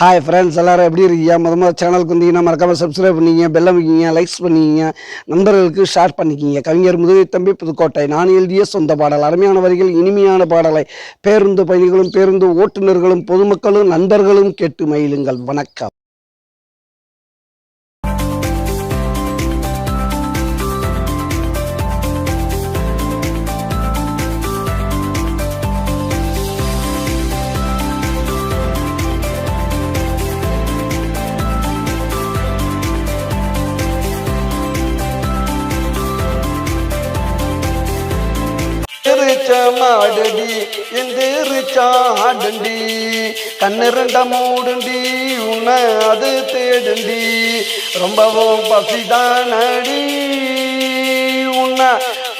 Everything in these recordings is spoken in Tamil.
ஹாய் ஃப்ரெண்ட்ஸ், எல்லோரும் எப்படி இருக்கீங்க? முதல்ல சேனலுக்கு வந்தீங்கன்னா மறக்காமல் சப்ஸ்கிரைப் பண்ணிக்கிங்க, பெல் அமைக்கிங்க, லைக்ஸ் பண்ணிக்கிங்க, நண்பர்களுக்கு ஷேர் பண்ணிக்கிங்க. கவிஞர் முதுகை தம்பி புதுக்கோட்டை. நான் எழுதிய சொந்த பாடல். அருமையான வரிகள், இனிமையான பாடலை பேருந்து பயணிகளும் பேருந்து ஓட்டுநர்களும் பொதுமக்களும் நண்பர்களும் கேட்டு மகிழுங்கள். வணக்கம். மாடடி எந்திரிச்சாடண்டி கண்ணு ரெண்ட மூடுண்டி உன்னை அது தேடுண்டி ரொம்பவும் பசிதானடி உன்னை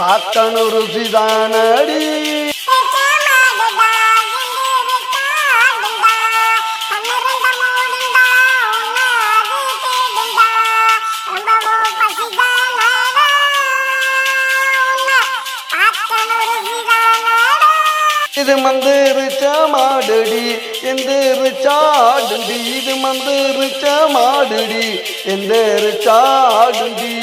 பார்க்கணும் ருசிதானடி. இது மந்திரிச்ச மாடடி எந்திரிச்சாடுண்டி, இது மந்திரிச்ச மாடடி எந்திரிச்சாடுண்டி.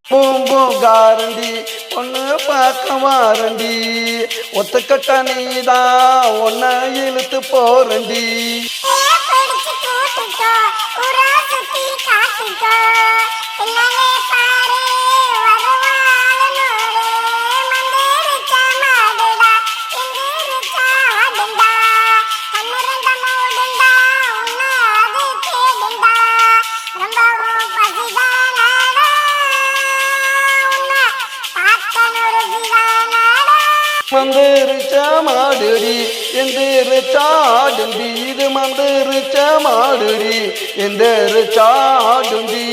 பூம்பூங்காரண்டி ஒன்று பார்க்க வாரண்டி, ஒத்துக்கட்ட நீதான் ஒன்ன இழுத்து போறண்டி. மந்திரிச்ச மாடுடி எந்திரிச்சாடுண்டி, இது மந்திரிச்ச மாடுடி எந்திரிச்சாடுண்டி.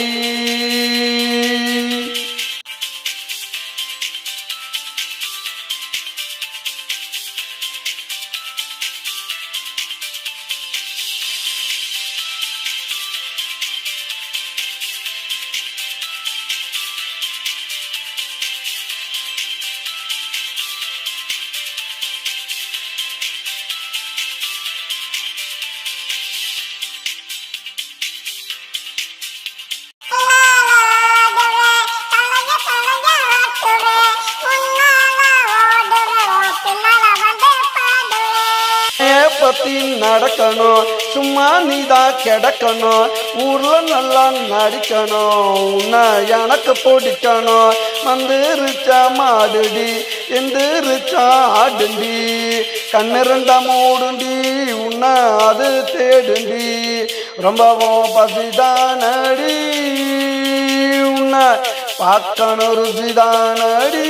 பத்தி நடக்கணும், சும்மா நீதான் கிடக்கணும், ஊர்ல நல்லா நடிக்கணும், உன்னை எனக்கு பிடிக்கணும். மந்திரிச்ச மாடுடி எந்திரிச்சா ஆடுண்டி, கண்ணு ரெண்டா மூடுண்டி உன்னை அது தேடுண்டி ரொம்பவும் பசிதானடி, உன்னை பார்க்கணும் ருசிதானடி.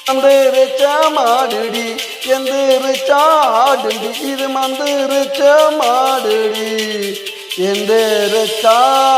மந்திரிச்ச மாடுடி எந்திரிச்சாடுண்டி, இது மந்திரிச்ச மாடுடி எந்திரிச்சாடுண்டி.